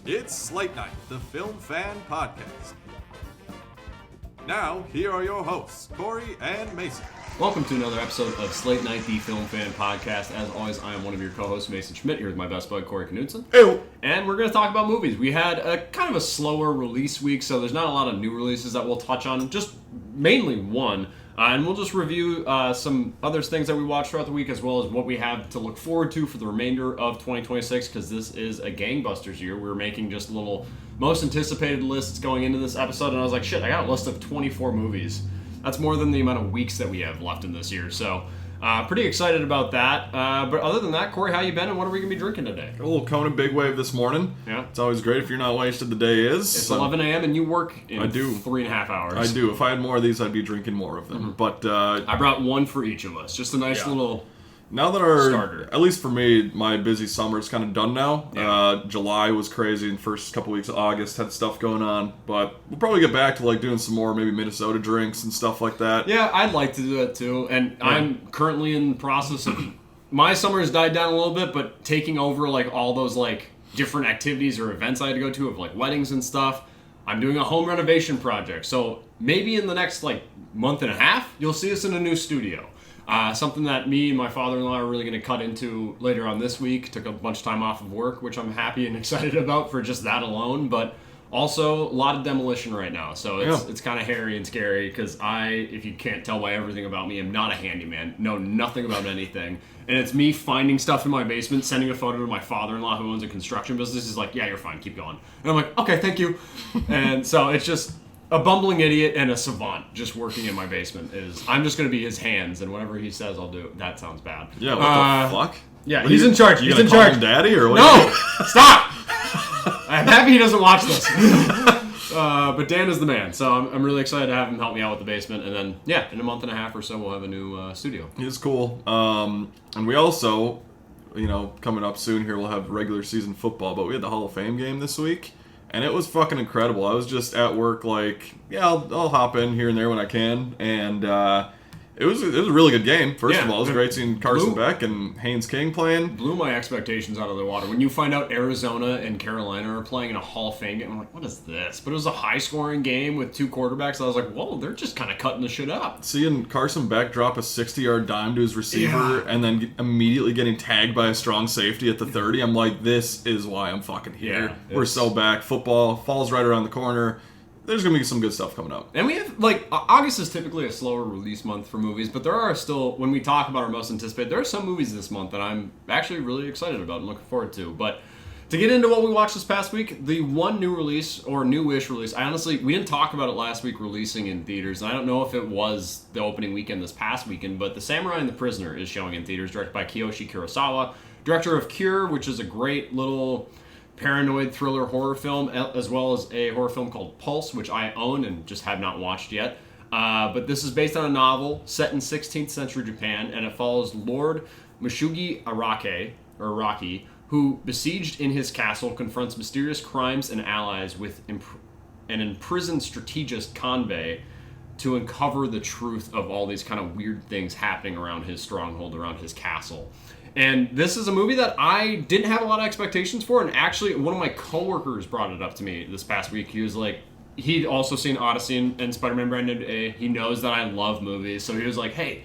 It's Slate Night, the Film Fan Podcast. Now, here are your hosts, Corey and Mason. Welcome to another episode of Slate Night, the Film Fan Podcast. As always, I am one of your co-hosts, Mason Schmidt, here with my best bud, Corey Knudsen. Ew. And we're going to talk about movies. We had a kind of a slower release week, so there's not a lot of new releases that we'll touch on, just mainly one. And we'll just review some other things that we watched throughout the week, as well as what we have to look forward to for the remainder of 2026, because this is a gangbusters year. We're making just little most anticipated lists going into this episode, and I was like, shit, I got a list of 24 movies. That's more than the amount of weeks that we have left in this year, so pretty excited about that. But other than that, Corey, how you been, and what are we going to be drinking today? A little Kona Big Wave this morning. Yeah. It's always great if you're not wasted the day is. It's 11 a.m. and you work in I do. 3.5 hours. I do. If I had more of these, I'd be drinking more of them. But I brought one for each of us. Just a nice little... now that our, starter. at least for me, my busy summer is kind of done now. Yeah. July was crazy, and the first couple weeks of August had stuff going on. But we'll probably get back to like doing some more maybe Minnesota drinks and stuff like that. Yeah, I'd like to do that too. And I'm currently in the process of... My summer has died down a little bit, but taking over like all those like different activities or events I had to go to of like weddings and stuff. I'm doing a home renovation project. So maybe in the next like month and a half, you'll see us in a new studio. Something that me and my father-in-law are really going to cut into later on this week. Took a bunch of time off of work, which I'm happy and excited about for just that alone. But also a lot of demolition right now. So it's kind of hairy and scary because if you can't tell by everything about me, I'm not a handyman. Know nothing about anything. And it's me finding stuff in my basement, sending a photo to my father-in-law who owns a construction business. He's like, yeah, you're fine. Keep going. And I'm like, okay, thank you. And so it's just... a bumbling idiot and a savant just working in my basement I'm just going to be his hands, and whatever he says, I'll do. That sounds bad. Yeah, what the fuck? Yeah, he's in charge. You He's in gonna call charge. him daddy or what? No! Stop! I'm happy he doesn't watch this. But Dan is the man, so I'm really excited to have him help me out with the basement. And then, yeah, in a month and a half or so, we'll have a new studio. He's cool. And we also, coming up soon here, we'll have regular season football, but we had the Hall of Fame game this week. And it was fucking incredible. I was just at work like, yeah, I'll hop in here and there when I can. And it was a really good game, first of all. It was great seeing Carson Beck and Haynes King playing. Blew my expectations out of the water. When you find out Arizona and Carolina are playing in a Hall of Fame game, I'm like, what is this? But it was a high-scoring game with two quarterbacks. I was like, whoa, they're just kind of cutting the shit up. Seeing Carson Beck drop a 60-yard dime to his receiver and then immediately getting tagged by a strong safety at the 30, I'm like, this is why I'm fucking here. Yeah, we're so back. Football falls right around the corner. There's going to be some good stuff coming up. And we have, August is typically a slower release month for movies, but there are still, when we talk about our most anticipated, there are some movies this month that I'm actually really excited about and looking forward to. But to get into what we watched this past week, the one new release, or newish release, we didn't talk about it last week releasing in theaters, and I don't know if it was the opening weekend this past weekend, but The Samurai and the Prisoner is showing in theaters, directed by Kiyoshi Kurosawa, director of Cure, which is a great little paranoid thriller horror film, as well as a horror film called Pulse, which I own and just have not watched yet. But this is based on a novel set in 16th century Japan, and it follows Lord Mishugi Araki, who, besieged in his castle, confronts mysterious crimes and allies with an imprisoned strategist Kanbei to uncover the truth of all these kind of weird things happening around his stronghold, around his castle. And this is a movie that I didn't have a lot of expectations for, and actually one of my coworkers brought it up to me this past week. He was like, he'd also seen Odyssey and Spider-Man Brand New Day. He knows that I love movies, so he was like, hey,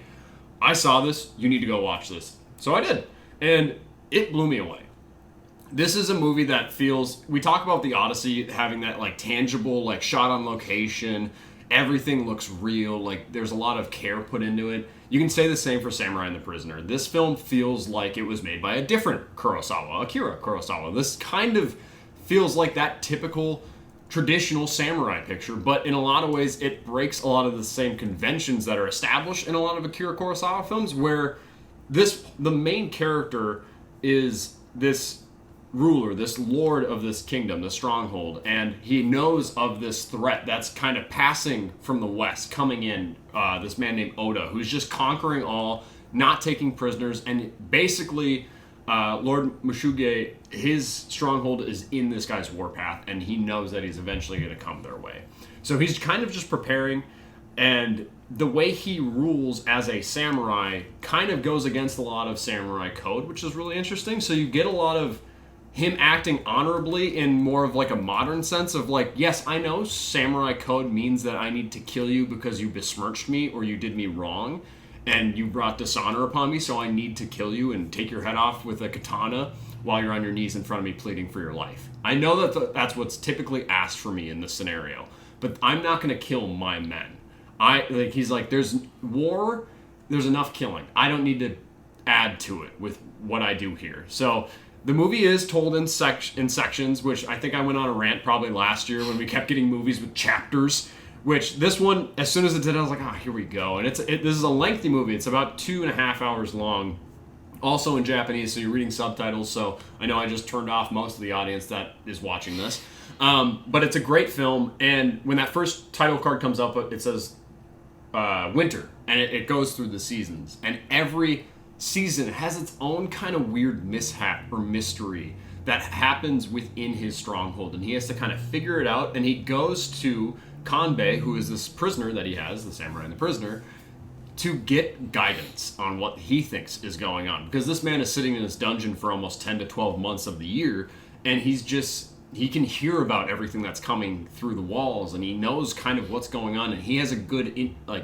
I saw this, you need to go watch this. So I did, and it blew me away. This is a movie that feels, we talk about the Odyssey having that like tangible, like shot on location, everything looks real, like there's a lot of care put into it. You can say the same for Samurai and the Prisoner. This film feels like it was made by a different Kurosawa, Akira Kurosawa. This kind of feels like that typical traditional samurai picture, but in a lot of ways it breaks a lot of the same conventions that are established in a lot of Akira Kurosawa films, where the main character is this ruler, this lord of this kingdom, the stronghold, and he knows of this threat that's kind of passing from the west, coming in, this man named Oda, who's just conquering all, not taking prisoners, and basically Lord Mishugi, his stronghold is in this guy's warpath, and he knows that he's eventually going to come their way. So he's kind of just preparing, and the way he rules as a samurai kind of goes against a lot of samurai code, which is really interesting. So you get a lot of him acting honorably in more of like a modern sense of like, yes, I know samurai code means that I need to kill you because you besmirched me or you did me wrong and you brought dishonor upon me, so I need to kill you and take your head off with a katana while you're on your knees in front of me pleading for your life. I know that that's what's typically asked for me in this scenario, but I'm not going to kill my men. He's like, there's war, there's enough killing. I don't need to add to it with what I do here. So the movie is told in sections, which I think I went on a rant probably last year when we kept getting movies with chapters. Which this one, as soon as it did, I was like, here we go. And this is a lengthy movie. It's about 2.5 hours long. Also in Japanese, so you're reading subtitles. So I know I just turned off most of the audience that is watching this. But it's a great film. And when that first title card comes up, it says winter. And it goes through the seasons. And every season has its own kind of weird mishap or mystery that happens within his stronghold. And he has to kind of figure it out. And he goes to Kanbei, who is this prisoner that he has, the samurai and the prisoner, to get guidance on what he thinks is going on. Because this man is sitting in this dungeon for almost 10 to 12 months of the year, and he can hear about everything that's coming through the walls, and he knows kind of what's going on, and he has a good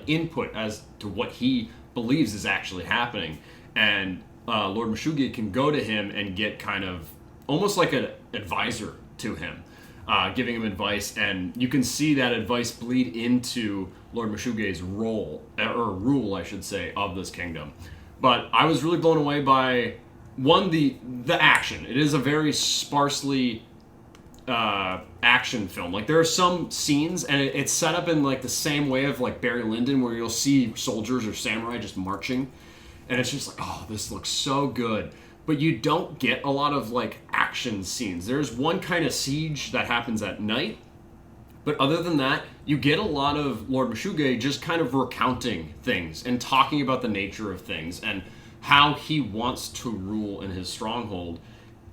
input as to what he believes is actually happening. And Lord Mashuge can go to him and get kind of almost like an advisor to him. Giving him advice, and you can see that advice bleed into Lord Mashuge's rule, I should say, of this kingdom. But I was really blown away by, one, the action. It is a very sparsely action film. Like, there are some scenes, and it's set up in like the same way of like Barry Lyndon, where you'll see soldiers or samurai just marching, and it's just like, this looks so good. But you don't get a lot of like action scenes. There's one kind of siege that happens at night, but other than that, you get a lot of Lord Mashuge just kind of recounting things and talking about the nature of things and how he wants to rule in his stronghold,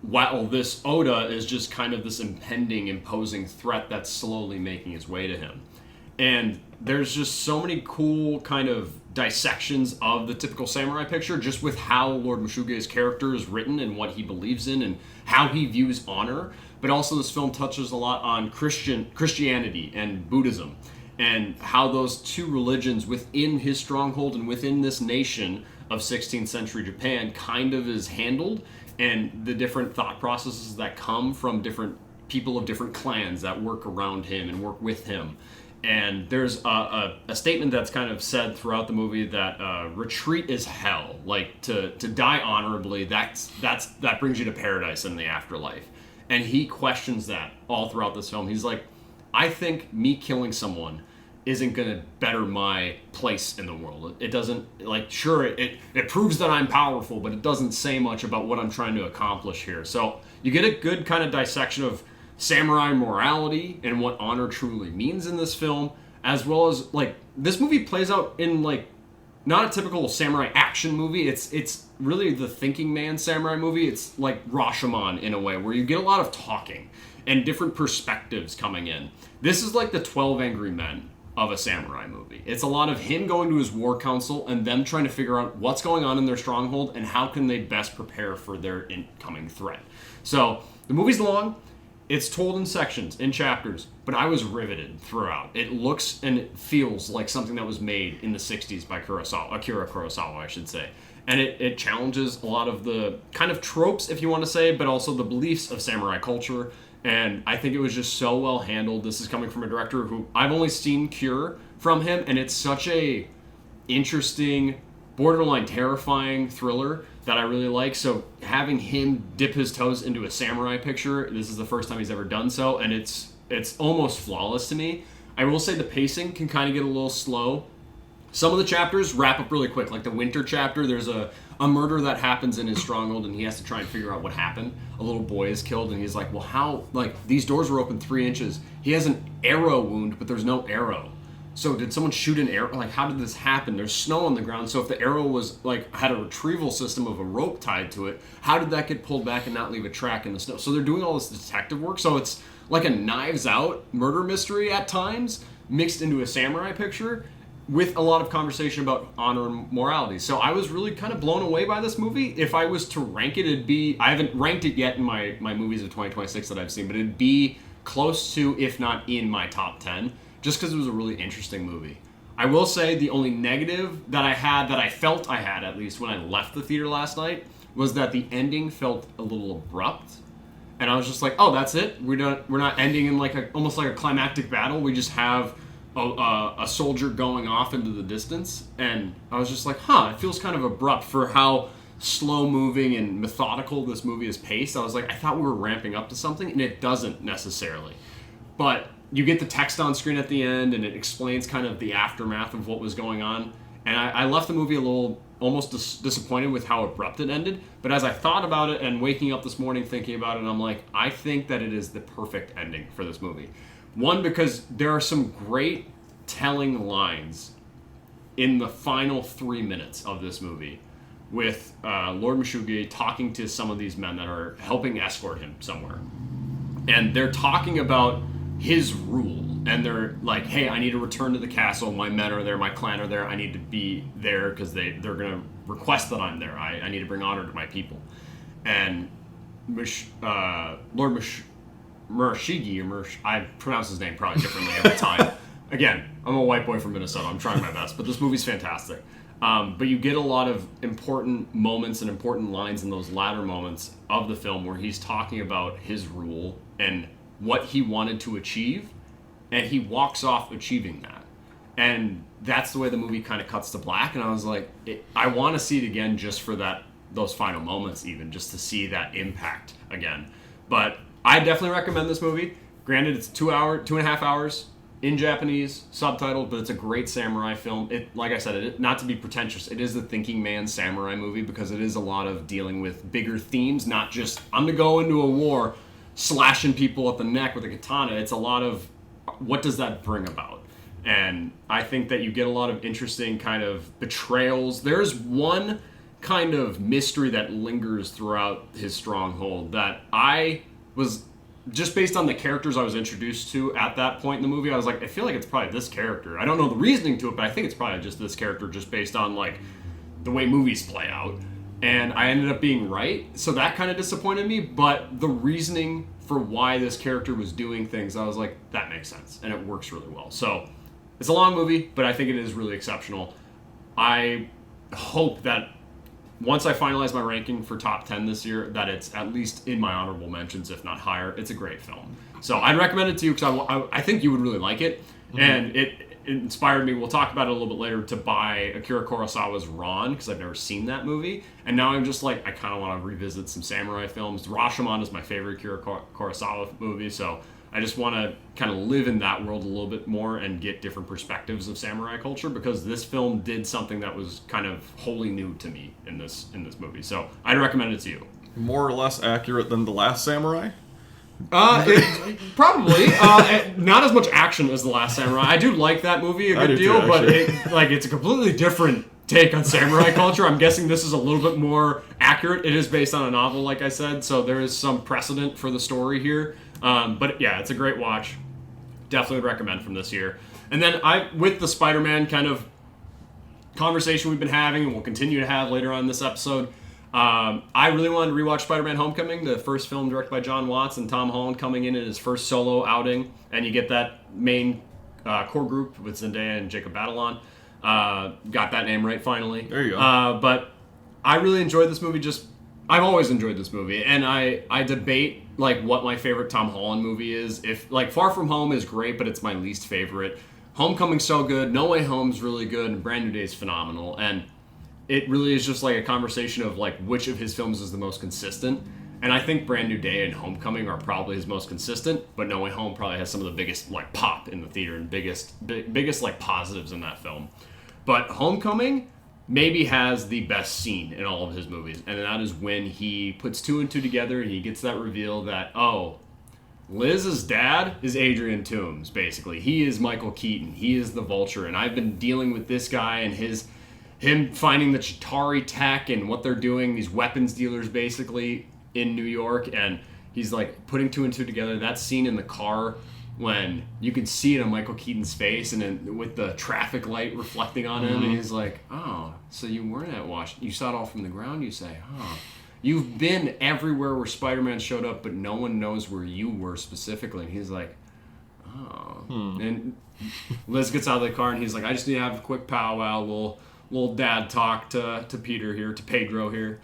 while this Oda is just kind of this impending, imposing threat that's slowly making its way to him. And there's just so many cool kind of dissections of the typical samurai picture, just with how Lord Mashuge's character is written and what he believes in and how he views honor. But also this film touches a lot on Christianity and Buddhism, and how those two religions within his stronghold and within this nation of 16th century Japan kind of is handled, and the different thought processes that come from different people of different clans that work around him and work with him. And there's a statement that's kind of said throughout the movie that retreat is hell. Like, to die honorably, that brings you to paradise in the afterlife. And he questions that all throughout this film. He's like, I think me killing someone isn't going to better my place in the world. It doesn't, like, sure, it proves that I'm powerful, but it doesn't say much about what I'm trying to accomplish here. So you get a good kind of dissection of samurai morality and what honor truly means in this film, as well as, like, this movie plays out in, like, not a typical samurai action movie. It's really the thinking man samurai movie. It's like Rashomon in a way, where you get a lot of talking and different perspectives coming in. This is like the 12 Angry Men of a samurai movie. It's a lot of him going to his war council and them trying to figure out what's going on in their stronghold and how can they best prepare for their incoming threat. So the movie's long. It's told in sections, in chapters, but I was riveted throughout. It looks and it feels like something that was made in the 60s by Akira Kurosawa, I should say. And it challenges a lot of the kind of tropes, if you want to say, but also the beliefs of samurai culture. And I think it was just so well handled. This is coming from a director who I've only seen Cure from him, and it's such a interesting, borderline terrifying thriller that I really like. So having him dip his toes into a samurai picture, this is the first time he's ever done so, and it's almost flawless to me. I will say the pacing can kind of get a little slow. Some of the chapters wrap up really quick, like the winter chapter. There's a murder that happens in his stronghold, and he has to try and figure out what happened. A little boy is killed, and he's like, well, how? Like, these doors were open 3 inches. He has an arrow wound, but there's no arrow. So did someone shoot an arrow? Like, how did this happen? There's snow on the ground, so if the arrow was, like, had a retrieval system of a rope tied to it, how did that get pulled back and not leave a track in the snow? So they're doing all this detective work, so it's like a Knives Out murder mystery at times, mixed into a samurai picture. with a lot of conversation about honor and morality. So I was really kind of blown away by this movie. If I was to rank it, it'd be, I haven't ranked it yet in my movies of 2026 that I've seen, but it'd be close to, if not in my top 10, just because it was a really interesting movie. I will say the only negative that I had, that I felt I had at least when I left the theater last night, was that the ending felt a little abrupt. And I was just like, oh, that's it? We're not ending in like almost like a climactic battle. We just have a soldier going off into the distance. And I was just like, it feels kind of abrupt for how slow moving and methodical this movie is paced. I was like, I thought we were ramping up to something, and it doesn't necessarily. But you get the text on screen at the end, and it explains kind of the aftermath of what was going on. And I left the movie a little almost disappointed with how abrupt it ended. But as I thought about it and waking up this morning thinking about it, I'm like, I think that it is the perfect ending for this movie. One, because there are some great telling lines in the final 3 minutes of this movie with Lord Meshuggah talking to some of these men that are helping escort him somewhere. And they're talking about his rule. And they're like, hey, I need to return to the castle. My men are there. My clan are there. I need to be there because they're going to request that I'm there. I need to bring honor to my people. And Lord Murashige, I pronounce his name probably differently every time. Again, I'm a white boy from Minnesota. I'm trying my best. But this movie's fantastic. But you get a lot of important moments and important lines in those latter moments of the film where he's talking about his rule and what he wanted to achieve. And he walks off achieving that. And that's the way the movie kind of cuts to black. And I was like, I want to see it again just for those final moments even, just to see that impact again. But I definitely recommend this movie. Granted, it's 2.5 hours in Japanese, subtitled, but it's a great samurai film. Like I said, not to be pretentious, it is the thinking man's samurai movie because it is a lot of dealing with bigger themes, not just, I'm going to go into a war slashing people at the neck with a katana. It's a lot of, what does that bring about? And I think that you get a lot of interesting kind of betrayals. There's one kind of mystery that lingers throughout his stronghold that I was, just based on the characters I was introduced to at that point in the movie, I was like, I feel like it's probably this character. I don't know the reasoning to it, but I think it's probably just this character just based on like the way movies play out. And I ended up being right, so that kind of disappointed me, but the reasoning for why this character was doing things, I was like, that makes sense, and it works really well. So, it's a long movie, but I think it is really exceptional. I hope that once I finalize my ranking for top 10 this year, that it's at least in my honorable mentions, if not higher. It's a great film. So, I'd recommend it to you because I think you would really like it, and it inspired me, we'll talk about it a little bit later, to buy Akira Kurosawa's Ran, because I've never seen that movie. And now I'm just like, I kind of want to revisit some samurai films. Rashomon is my favorite Akira Kurosawa movie, so I just want to kind of live in that world a little bit more and get different perspectives of samurai culture, because this film did something that was kind of wholly new to me in this movie. So I'd recommend it to you. More or less accurate than The Last Samurai? Probably not as much action as The Last Samurai. I do like that movie a good deal, but it's a completely different take on samurai culture. I'm guessing this is a little bit more accurate. It is based on a novel, like I said, so there is some precedent for the story here. But yeah, it's a great watch. Definitely would recommend from this year. And then with the Spider-Man kind of conversation we've been having and we'll continue to have later on in this episode, I really wanted to rewatch Spider-Man Homecoming, the first film directed by John Watts, and Tom Holland coming in his first solo outing, and you get that main core group with Zendaya and Jacob Batalon. Got that name right finally. There you go. But I really enjoyed this movie. I've always enjoyed this movie, and I debate like what my favorite Tom Holland movie is. If like Far From Home is great, but it's my least favorite. Homecoming's so good. No Way Home's really good, and Brand New Day's phenomenal. And it really is just like a conversation of like which of his films is the most consistent. And I think Brand New Day and Homecoming are probably his most consistent, but No Way Home probably has some of the biggest like pop in the theater and biggest like positives in that film. But Homecoming maybe has the best scene in all of his movies, and that is when he puts two and two together and he gets that reveal that, oh, Liz's dad is Adrian Toomes, basically. He is Michael Keaton. He is the Vulture, and I've been dealing with this guy and him finding the Chitauri tech and what they're doing, these weapons dealers basically in New York, and he's like putting two and two together. That scene in the car when you can see it on Michael Keaton's face, and then with the traffic light reflecting on him, and he's like, "Oh, so you weren't at Washington? You saw it all from the ground?" You say, "Huh." You've been everywhere where Spider-Man showed up, but no one knows where you were specifically. And he's like, oh. And Liz gets out of the car, and he's like, I just need to have a quick powwow, little dad talk to Peter here, to Pedro here.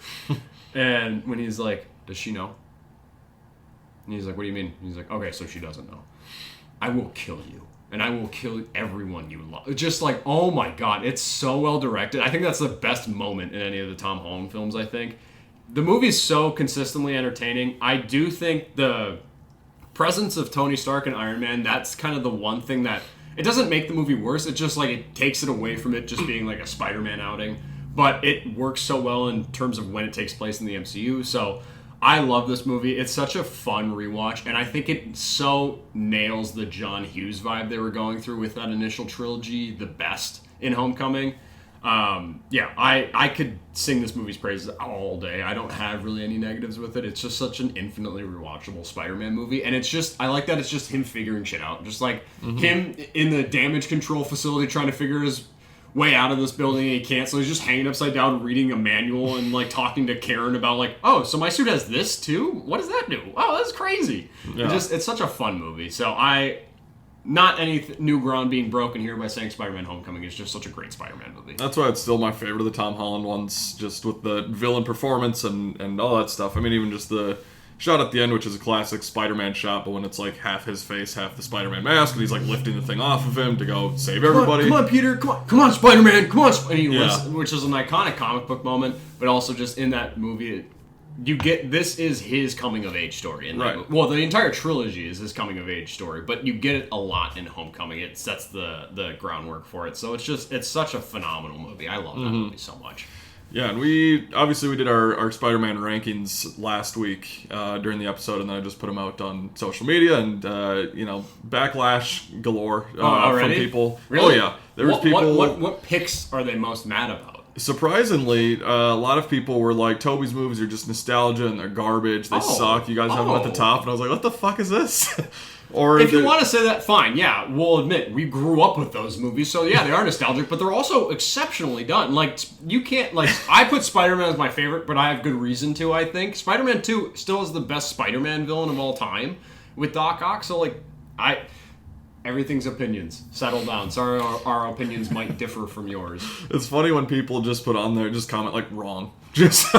And when he's like, does she know? And he's like, what do you mean? And he's like, okay, so she doesn't know. I will kill you. And I will kill everyone you love. Just like, oh my God, it's so well directed. I think that's the best moment in any of the Tom Holland films, I think. The movie's so consistently entertaining. I do think the presence of Tony Stark and Iron Man, that's kind of the one thing that, it doesn't make the movie worse. It just like, it takes it away from it just being like a Spider-Man outing. But it works so well in terms of when it takes place in the MCU. So I love this movie. It's such a fun rewatch. And I think it so nails the John Hughes vibe they were going through with that initial trilogy the best in Homecoming. I could sing this movie's praises all day. I don't have really any negatives with it. It's just such an infinitely rewatchable Spider-Man movie. And it's just, I like that it's just him figuring shit out. Just like him in the damage control facility trying to figure his way out of this building, and he can't. So he's just hanging upside down reading a manual and like talking to Karen about like, oh, so my suit has this too? What does that do? Oh, that's crazy. Yeah. It's such a fun movie. So not any new ground being broken here by saying Spider-Man Homecoming is just such a great Spider-Man movie. That's why it's still my favorite of the Tom Holland ones, just with the villain performance and all that stuff. I mean, even just the shot at the end, which is a classic Spider-Man shot, but when it's like half his face, half the Spider-Man mask, and he's like lifting the thing off of him to go save everybody. Come on, Peter. Come on, Spider-Man. Come on. And he lifts, which is an iconic comic book moment, but also just in that movie, you get, this is his coming of age story. Right. Well, the entire trilogy is his coming of age story, but you get it a lot in Homecoming. It sets the groundwork for it. So it's such a phenomenal movie. I love that movie so much. Yeah, and we did our Spider-Man rankings last week during the episode, and then I just put them out on social media, and backlash galore from people. Really? Oh yeah, there was people. What picks are they most mad about? Surprisingly, a lot of people were like, Tobey's movies are just nostalgia and they're garbage. They suck. You guys have them at the top. And I was like, what the fuck is this? Or if you want to say that, fine. Yeah, we'll admit we grew up with those movies. So yeah, they are nostalgic, but they're also exceptionally done. Like, you can't, like, I put Spider-Man as my favorite, but I have good reason to, I think. Spider-Man 2 still is the best Spider-Man villain of all time with Doc Ock. So, like, everything's opinions. Settle down. Sorry, our opinions might differ from yours. It's funny when people just put on there, just comment like wrong. Just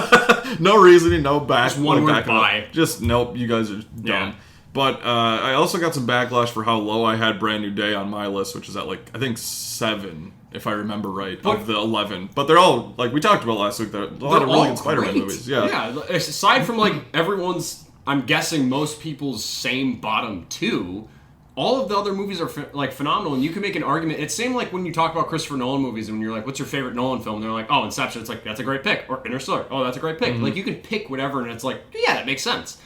no reasoning, no back. Just one word bye. Just nope, you guys are dumb. Yeah. But I also got some backlash for how low I had Brand New Day on my list, which is at like, I think 7, if I remember right, of the 11. But they're all, like we talked about last week, there are a lot of really good Spider-Man movies. Yeah, aside from like everyone's, I'm guessing most people's same bottom 2, all of the other movies are phenomenal, and you can make an argument. It's same like when you talk about Christopher Nolan movies, and when you're like, "What's your favorite Nolan film?" And they're like, "Oh, Inception." It's like, that's a great pick. Or Interstellar. Oh, that's a great pick. Like, you can pick whatever, and it's like, yeah, that makes sense.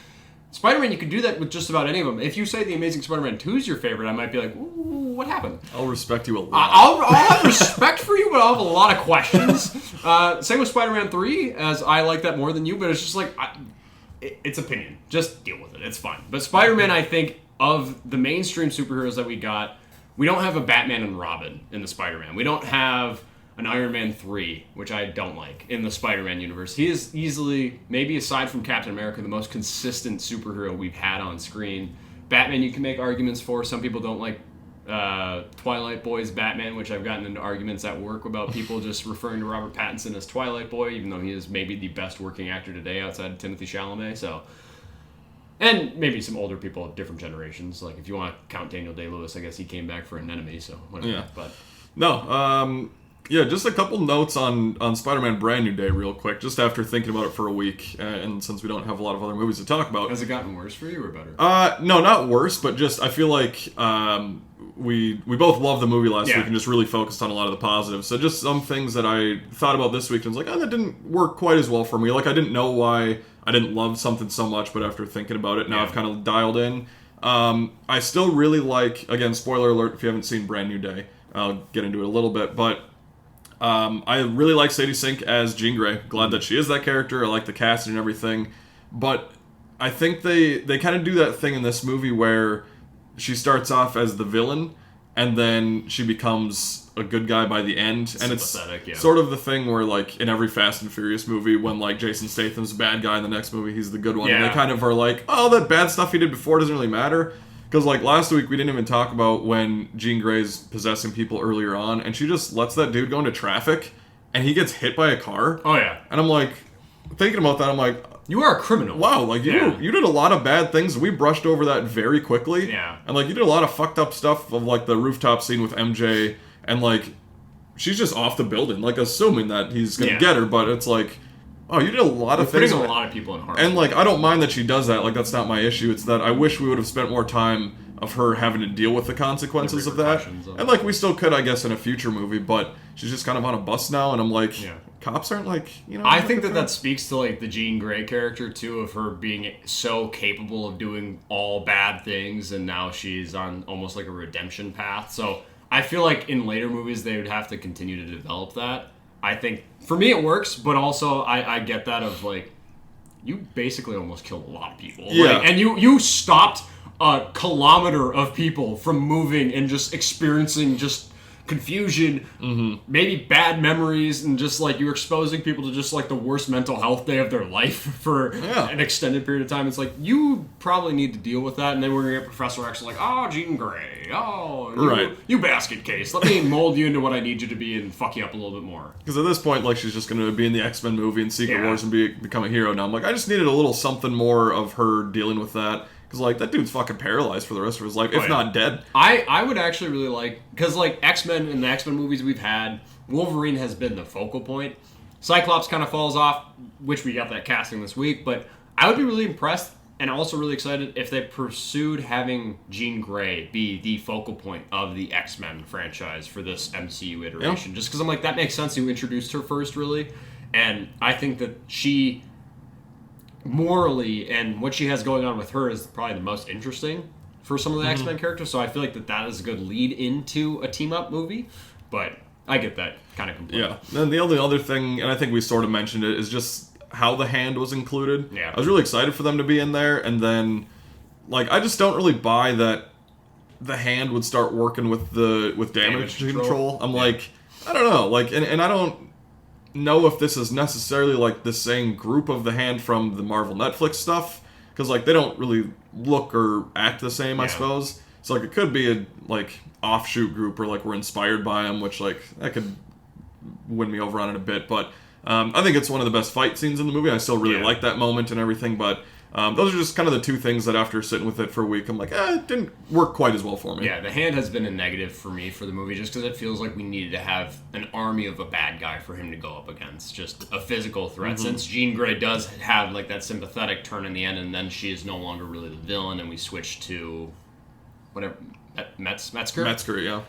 Spider-Man, you can do that with just about any of them. If you say The Amazing Spider-Man 2 is your favorite, I might be like, ooh, what happened? I'll respect you a lot. I'll have respect for you, but I'll have a lot of questions. Same with Spider-Man 3, as I like that more than you, but it's just like, it's opinion. Just deal with it. It's fine. But Spider-Man, I think, of the mainstream superheroes that we got, we don't have a Batman and Robin in the Spider-Man. We don't have an Iron Man 3, which I don't like, in the Spider-Man universe. He is easily, maybe aside from Captain America, the most consistent superhero we've had on screen. Batman, you can make arguments for. Some people don't like Twilight Boy's Batman, which I've gotten into arguments at work about people just referring to Robert Pattinson as Twilight Boy, even though he is maybe the best working actor today outside of Timothée Chalamet. So, and maybe some older people of different generations. Like, if you want to count Daniel Day-Lewis, I guess he came back for an enemy, so whatever. Yeah. But no, yeah, just a couple notes on Spider-Man Brand New Day real quick, just after thinking about it for a week, and since we don't have a lot of other movies to talk about. Has it gotten worse for you or better? No, not worse, but just I feel like we both loved the movie last week and just really focused on a lot of the positives. So just some things that I thought about this week and was like, that didn't work quite as well for me. Like, I didn't know why I didn't love something so much, but after thinking about it, now I've kind of dialed in. I still really like, again, spoiler alert if you haven't seen Brand New Day, I'll get into it a little bit, but I really like Sadie Sink as Jean Grey. Glad that she is that character. I like the casting and everything. But I think they kind of do that thing in this movie where she starts off as the villain, and then she becomes a good guy by the end. And it's sort of the thing where, like, in every Fast and Furious movie, when, like, Jason Statham's a bad guy in the next movie, he's the good one. And they kind of are like, oh, that bad stuff he did before doesn't really matter. Because, like, last week we didn't even talk about when Jean Grey's possessing people earlier on, and she just lets that dude go into traffic, and he gets hit by a car. Oh, yeah. And I'm like, thinking about that, I'm like, you are a criminal. Wow, like, you did a lot of bad things. We brushed over that very quickly. Yeah. And, like, you did a lot of fucked up stuff of, like, the rooftop scene with MJ, and, like, she's just off the building, like, assuming that he's gonna get her, but it's like, oh, you did a lot of things. Putting a lot of people in harm. And, like, I don't mind that she does that. Like, that's not my issue. It's that I wish we would have spent more time of her having to deal with the consequences of that. And, like, we still could, I guess, in a future movie, but she's just kind of on a bus now, and I'm like, cops aren't, like, you know... I think that speaks to, like, the Jean Grey character, too, of her being so capable of doing all bad things, and now she's on almost, like, a redemption path. So I feel like in later movies they would have to continue to develop that. I think, for me, it works, but also I get that of, like, you basically almost killed a lot of people. Yeah. Like, and you stopped a kilometer of people from moving and just experiencing just confusion, maybe bad memories, and just, like, you're exposing people to just, like, the worst mental health day of their life for an extended period of time. It's like, you probably need to deal with that, and then we're gonna get Professor X like, oh, Jean Grey, you basket case, let me mold you into what I need you to be and fuck you up a little bit more. Because at this point, like, she's just gonna be in the X-Men movie and Secret Wars and become a hero now. I'm like, I just needed a little something more of her dealing with that. Because, like, that dude's fucking paralyzed for the rest of his life, if not dead. I would actually really like... Because, like, X-Men and the X-Men movies we've had, Wolverine has been the focal point. Cyclops kind of falls off, which we got that casting this week. But I would be really impressed and also really excited if they pursued having Jean Grey be the focal point of the X-Men franchise for this MCU iteration. Yeah. Just because I'm like, that makes sense. You introduced her first, really. And I think that she... morally, and what she has going on with her is probably the most interesting for some of the X-Men characters, so I feel like that is a good lead into a team-up movie, but I get that kind of completely. Yeah, and the only other thing, and I think we sort of mentioned it, is just how the Hand was included. Yeah. I was really excited for them to be in there, and then, like, I just don't really buy that the Hand would start working with damage control. I'm like, I don't know, like, and I don't know if this is necessarily, like, the same group of the Hand from the Marvel Netflix stuff, because, like, they don't really look or act the same, I suppose. So, like, it could be a, like, offshoot group, or, like, we're inspired by them, which, like, that could win me over on it a bit, but I think it's one of the best fight scenes in the movie. I still really like that moment and everything, but those are just kind of the two things that after sitting with it for a week, I'm like, it didn't work quite as well for me. Yeah, the Hand has been a negative for me for the movie, just because it feels like we needed to have an army of a bad guy for him to go up against, just a physical threat. Since Jean Grey does have, like, that sympathetic turn in the end, and then she is no longer really the villain, and we switch to whatever, Metzger? Metzger, yeah.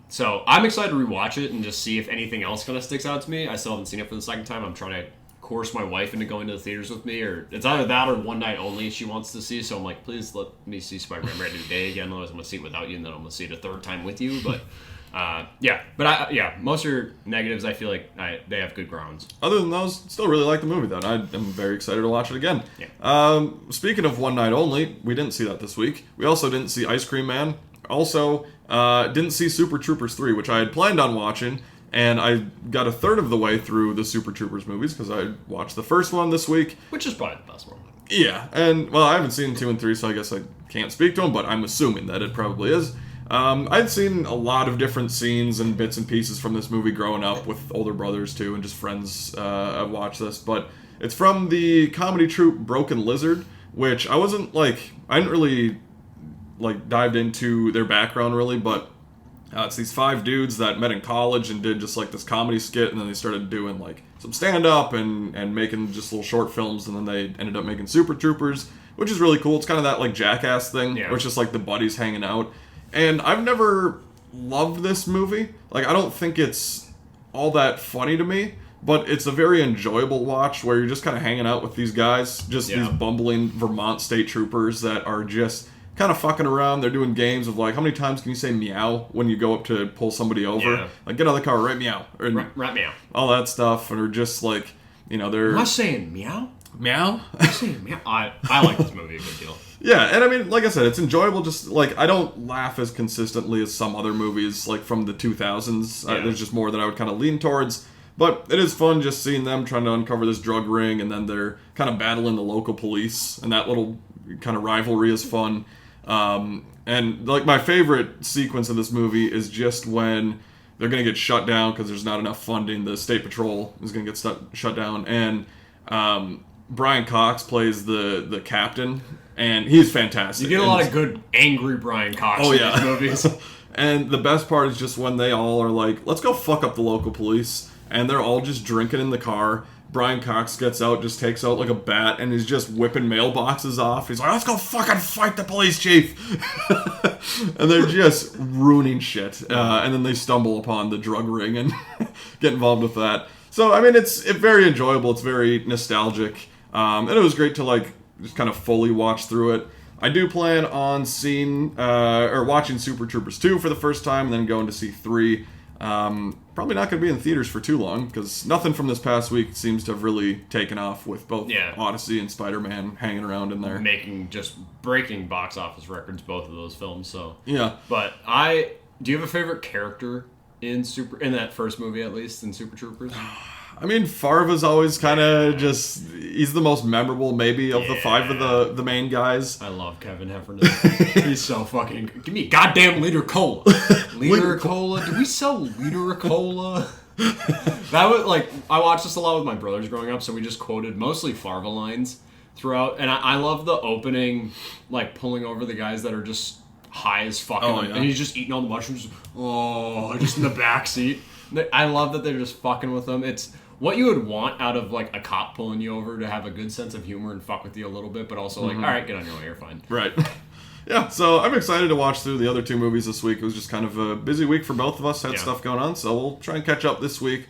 So I'm excited to rewatch it and just see if anything else kind of sticks out to me. I still haven't seen it for the second time. I'm trying to coerce my wife into going to the theaters with me, or it's either that or One Night Only she wants to see. So I'm like, please let me see Spider-Man Brand New Day again. Otherwise, I'm gonna see it without you, and then I'm gonna see it a third time with you. But most of your negatives, I feel like they have good grounds. Other than those, still really like the movie, though. I'm very excited to watch it again. Yeah. Speaking of One Night Only, we didn't see that this week. We also didn't see Ice Cream Man. Also, didn't see Super Troopers 3, which I had planned on watching, and I got a third of the way through the Super Troopers movies because I watched the first one this week. Which is probably the best one. Yeah, and, well, I haven't seen 2 and 3, so I guess I can't speak to them, but I'm assuming that it probably is. I'd seen a lot of different scenes and bits and pieces from this movie growing up with older brothers, too, and just friends I've watched this, but it's from the comedy troupe Broken Lizard, which I didn't really dived into their background really, but it's these 5 dudes that met in college and did just like this comedy skit, and then they started doing like some stand-up and making just little short films, and then they ended up making Super Troopers, which is really cool. It's kind of that like Jackass thing, where it's just like the buddies hanging out. And I've never loved this movie. Like, I don't think it's all that funny to me, but it's a very enjoyable watch where you're just kind of hanging out with these guys, just these bumbling Vermont state troopers that are just kind of fucking around. They're doing games of like, how many times can you say meow when you go up to pull somebody over? Yeah. Like, get out of the car, right meow. Right meow. All that stuff. And they're just like, they're... Am I saying meow? Meow? I'm saying meow. I like this movie a good deal. Yeah, and I mean, like I said, it's enjoyable. Just like I don't laugh as consistently as some other movies, like from the 2000s. Yeah. There's just more that I would kind of lean towards. But it is fun just seeing them trying to uncover this drug ring, and then they're kind of battling the local police, and that little kind of rivalry is fun. And like my favorite sequence of this movie is just when they're gonna get shut down because there's not enough funding. The state patrol is gonna get shut down, and Brian Cox plays the captain, and he's fantastic. You get a lot of good angry Brian Cox in these movies. And the best part is just when they all are like, let's go fuck up the local police, and they're all just drinking in the car. Brian Cox gets out, just takes out like a bat, and is just whipping mailboxes off. He's like, let's go fucking fight the police chief. And they're just ruining shit. And then they stumble upon the drug ring and get involved with that. So, I mean, it's very enjoyable. It's very nostalgic. And it was great to like just kind of fully watch through it. I do plan on seeing, or watching Super Troopers 2 for the first time, and then going to see 3. Probably not going to be in theaters for too long, because nothing from this past week seems to have really taken off with both Odyssey and Spider-Man hanging around in there. Breaking box office records, both of those films, so. Yeah. But do you have a favorite character in that first movie, at least, in Super Troopers? I mean, Farva's always kind of he's the most memorable, maybe, of the 5 of the main guys. I love Kevin Heffernan. He's so fucking... Give me a goddamn liter of cola. Liter of cola? Do we sell liter of cola? That was, like, I watched this a lot with my brothers growing up, so we just quoted mostly Farva lines throughout. And I love the opening, like, pulling over the guys that are just high as fuck. And he's just eating all the mushrooms. Just in the back seat. I love that they're just fucking with them. It's what you would want out of like a cop pulling you over, to have a good sense of humor and fuck with you a little bit, but also like, all right, get on your way, you're fine. Right. Yeah, so I'm excited to watch through the other 2 movies this week. It was just kind of a busy week for both of us, had stuff going on, so we'll try and catch up this week.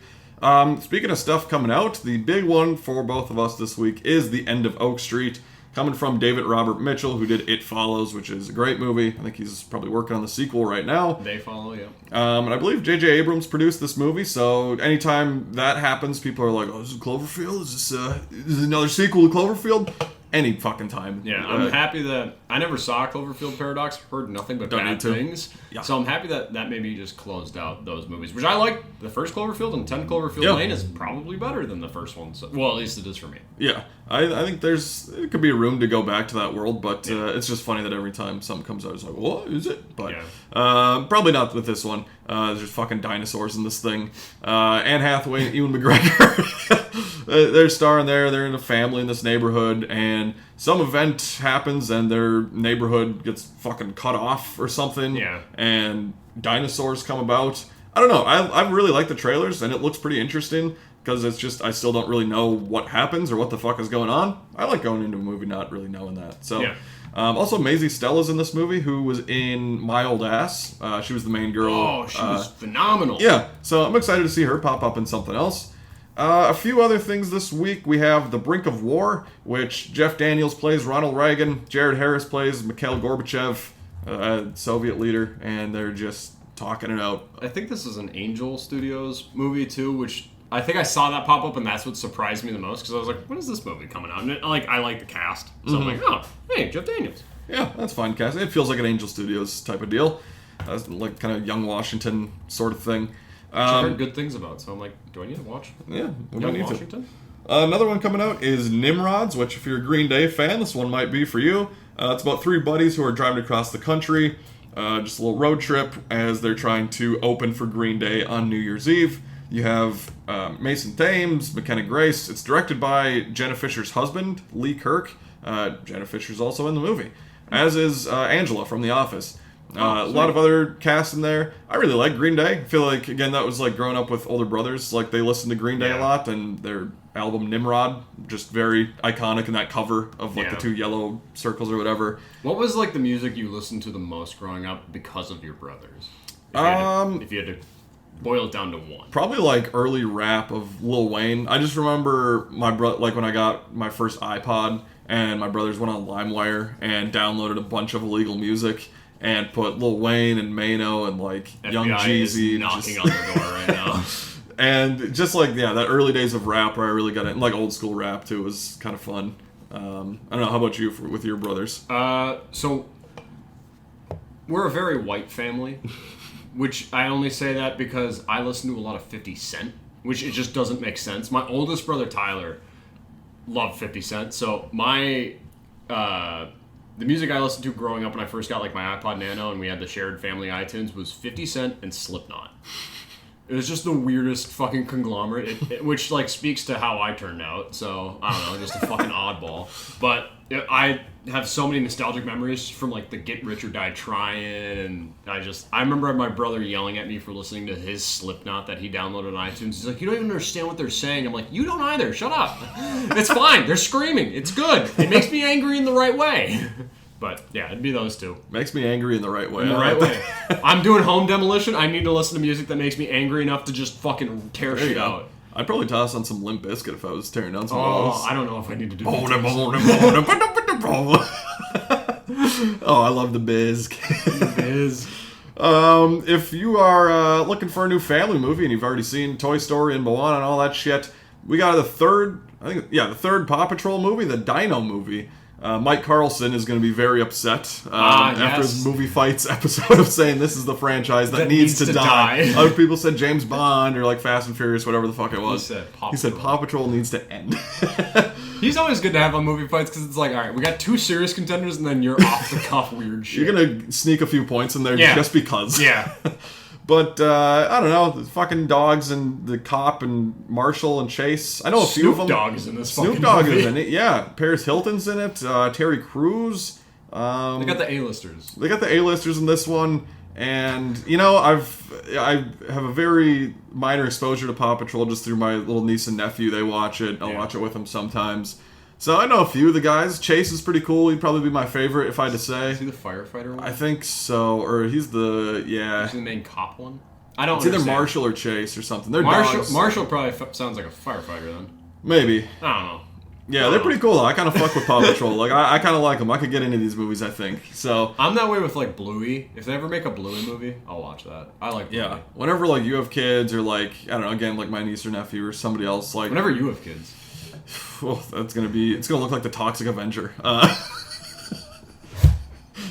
Speaking of stuff coming out, the big one for both of us this week is The End of Oak Street, coming from David Robert Mitchell, who did It Follows, which is a great movie. I think he's probably working on the sequel right now. They Follow, yeah. And I believe J.J. Abrams produced this movie, so anytime that happens, people are like, oh, this is Cloverfield? Is this another sequel to Cloverfield? Any fucking time. Yeah, I'm happy that... I never saw Cloverfield Paradox, heard nothing but bad things. Yeah. So I'm happy that maybe just closed out those movies, which I like. The first Cloverfield and 10 Cloverfield Lane is probably better than the first one. So, well, at least it is for me. Yeah, I think it could be a room to go back to that world, but it's just funny that every time something comes out, it's like, what is it? But probably not with this one. There's just fucking dinosaurs in this thing. Anne Hathaway and Ewan McGregor. They're starring there. They're in a family in this neighborhood, and some event happens, and their neighborhood gets fucking cut off or something. Yeah. And dinosaurs come about. I don't know. I really like the trailers, and it looks pretty interesting, because it's just, I still don't really know what happens or what the fuck is going on. I like going into a movie not really knowing that. So, also, Maisie Stella's in this movie, who was in My Old Ass. She was the main girl. Oh, she was phenomenal. Yeah, so I'm excited to see her pop up in something else. A few other things this week. We have The Brink of War, which Jeff Daniels plays Ronald Reagan. Jared Harris plays Mikhail Gorbachev, Soviet leader, and they're just talking it out. I think this is an Angel Studios movie, too, which I think I saw that pop up, and that's what surprised me the most, because I was like, when is this movie coming out? And I like the cast, so I'm like, oh, hey, Jeff Daniels. Yeah, that's fine cast. It feels like an Angel Studios type of deal. Like kind of young Washington sort of thing. I heard good things about, so I'm like, do I need to watch? Yeah, we Young need Washington? to. Another one coming out is Nimrods, which if you're a Green Day fan, this one might be for you. It's about 3 buddies who are driving across the country, just a little road trip as they're trying to open for Green Day on New Year's Eve. You have Mason Thames, McKenna Grace. It's directed by Jenna Fischer's husband, Lee Kirk. Jenna Fischer's also in the movie, as is Angela from The Office. A lot of other cast in there. I really like Green Day. I feel like, again, that was like growing up with older brothers. Like, they listened to Green Day a lot, and their album Nimrod, just very iconic in that cover of like the 2 yellow circles or whatever. What was like the music you listened to the most growing up because of your brothers? If you had to boil it down to one. Probably like early rap of Lil Wayne. I just remember my like when I got my first iPod, and my brothers went on LimeWire and downloaded a bunch of illegal music. And put Lil Wayne and Mano and like FBI Young Jeezy is knocking on the door right now. And just like that early days of rap where I really got it, like old school rap too, was kind of fun. I don't know. How about you with your brothers? So we're a very white family, which I only say that because I listen to a lot of 50 Cent, which it just doesn't make sense. My oldest brother Tyler loved 50 Cent, so the music I listened to growing up when I first got like my iPod Nano and we had the shared family iTunes was 50 Cent and Slipknot. It was just the weirdest fucking conglomerate, which like speaks to how I turned out. So I don't know, just a fucking oddball. But I have so many nostalgic memories from like the Get Rich or Die Trying, and I remember my brother yelling at me for listening to his Slipknot that he downloaded on iTunes. He's like, "You don't even understand what they're saying." I'm like, "You don't either. Shut up. It's fine. They're screaming. It's good. It makes me angry in the right way." But yeah, it'd be those two. Makes me angry in the right way. In the right way. I'm doing home demolition. I need to listen to music that makes me angry enough to just fucking tear shit out. I'd probably toss on some Limp Bizkit if I was tearing down some walls. I don't know if I need to do that. Oh, I love the Biz. The Biz. If you are looking for a new family movie and you've already seen Toy Story and Moana and all that shit, we got the third Paw Patrol movie, the Dino movie. Mike Carlson is going to be very upset after his movie fights episode of saying this is the franchise that needs to die. Other people said James Bond or like Fast and Furious, whatever the fuck it was. He said Paw Patrol needs to end. He's always good to have on movie fights because it's like, all right, we got two serious contenders and then you're off the cuff weird shit. You're going to sneak a few points in there just because. Yeah. But, I don't know, the fucking dogs and the cop and Marshall and Chase. I know a few of them. Snoop Dogg is in this Snoop Dogg is in it, yeah. Paris Hilton's in it. Terry Crews. They got the A-listers. They got the A-listers in this one. And, you know, I have a very minor exposure to Paw Patrol just through my little niece and nephew. They watch it. I'll watch it with them sometimes. So I know a few of the guys. Chase is pretty cool. He'd probably be my favorite if I had to say. Is he the firefighter one? I think so. Or he's the, Is he the main cop one? I don't It's understand. either Marshall or Chase or something. They're Marshall, dogs. Marshall probably sounds like a firefighter then. Maybe. I don't know. Yeah, they're pretty cool though. I kind of fuck with Paw Patrol. Like, I kind of like them. I could get into these movies, I think. So I'm that way with like Bluey. If they ever make a Bluey movie, I'll watch that. I like Bluey. Yeah. Whenever like you have kids or like, I don't know, again, like my niece or nephew or somebody else, like whenever you have kids. Well, it's gonna look like the Toxic Avenger.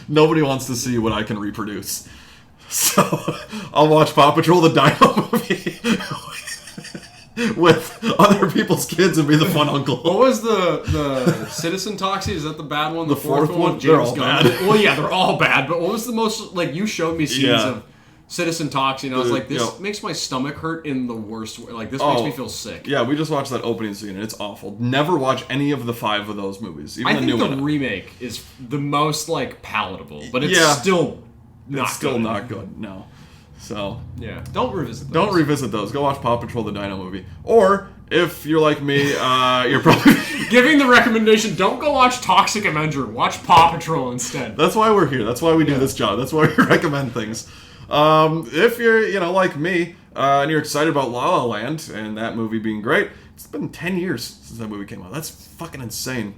Nobody wants to see what I can reproduce. So I'll watch Paw Patrol the Dino movie with other people's kids and be the fun uncle. What was the Citizen Toxie? Is that the bad one? The fourth one? James They're all Gunn? bad. Well, yeah, they're all bad. But what was the most, like, you showed me scenes of Citizen Toxie, and I was like, this makes my stomach hurt in the worst way. Like, this makes me feel sick. Yeah, we just watched that opening scene, and it's awful. Never watch any of the 5 of those movies. Even I the think new the one. remake is the most, like, palatable. But it's still not good. No. So yeah, don't revisit those. Don't revisit those. Go watch Paw Patrol the Dino movie. Or if you're like me, you're probably giving the recommendation. Don't go watch Toxic Avenger. Watch Paw Patrol instead. That's why we're here. That's why we do this job. That's why we recommend things. If you're like me and you're excited about La La Land and that movie being great, it's been 10 years since that movie came out. That's fucking insane.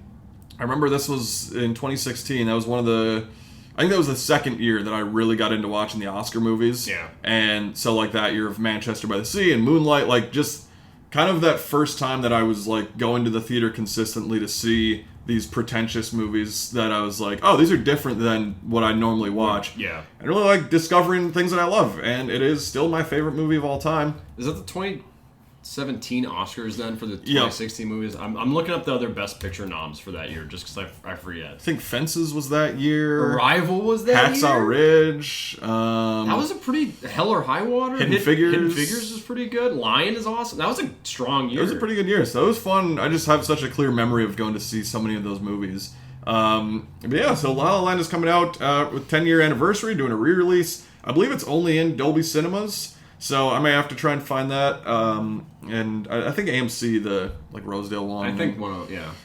I remember this was in 2016. That was I think that was the second year that I really got into watching the Oscar movies. Yeah. And so, like, that year of Manchester by the Sea and Moonlight, like, just kind of that first time that I was, like, going to the theater consistently to see these pretentious movies that I was like, oh, these are different than what I normally watch. Yeah. And really like discovering things that I love. And it is still my favorite movie of all time. Is that the 2017 Oscars then for the 2016 movies? I'm looking up the other Best Picture noms for that year just because I forget. I think Fences was that year. Arrival was that year. Hacksaw Ridge. That was a pretty Hell or High Water. Hidden Figures. Hidden Figures is pretty good. Lion is awesome. That was a strong year. It was a pretty good year. So it was fun. I just have such a clear memory of going to see so many of those movies. But yeah, so La La Land is coming out with 10-year anniversary, doing a re-release. I believe it's only in Dolby Cinemas. So I may have to try and find that. And I think AMC, the like Rosedale one, I think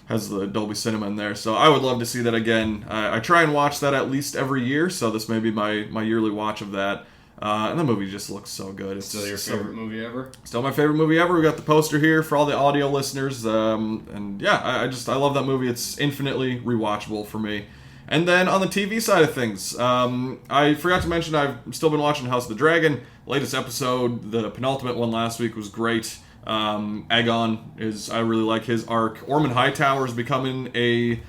has the Dolby Cinema in there. So I would love to see that again. I try and watch that at least every year. So this may be my yearly watch of that. And the movie just looks so good. It's still your favorite movie ever? Still my favorite movie ever. We got the poster here for all the audio listeners. And yeah, I love that movie. It's infinitely rewatchable for me. And then on the TV side of things, I forgot to mention I've still been watching House of the Dragon. Latest episode, the penultimate one last week, was great. Aegon I really like his arc. Ormond Hightower is becoming a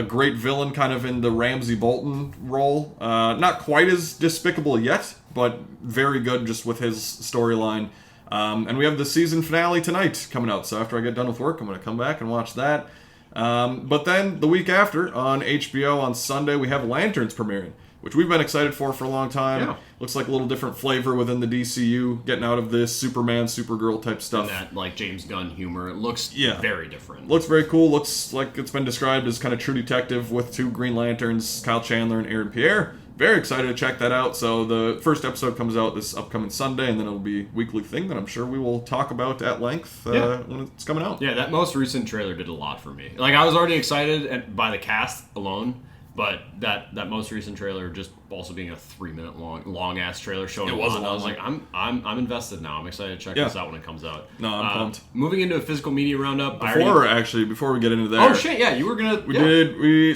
great villain, kind of in the Ramsay Bolton role. Not quite as despicable yet, but very good just with his storyline. And we have the season finale tonight coming out. So after I get done with work, I'm going to come back and watch that. But then the week after, on HBO on Sunday, we have Lanterns premiering, which we've been excited for a long time. Yeah. Looks like a little different flavor within the DCU, getting out of this Superman, Supergirl type stuff. And that, like, James Gunn humor. It looks very different. Looks very cool. Looks like it's been described as kind of True Detective with 2 Green Lanterns, Kyle Chandler and Aaron Pierre. Very excited to check that out. So the first episode comes out this upcoming Sunday, and then it'll be a weekly thing that I'm sure we will talk about at length when it's coming out. Yeah, that most recent trailer did a lot for me. Like, I was already excited by the cast alone, but that most recent trailer just also being a 3-minute long ass trailer showing it was. I was like, I'm invested now. I'm excited to check this out when it comes out. No, I'm pumped. Moving into a physical media roundup. Before we get into that. Oh shit! Yeah, you were gonna.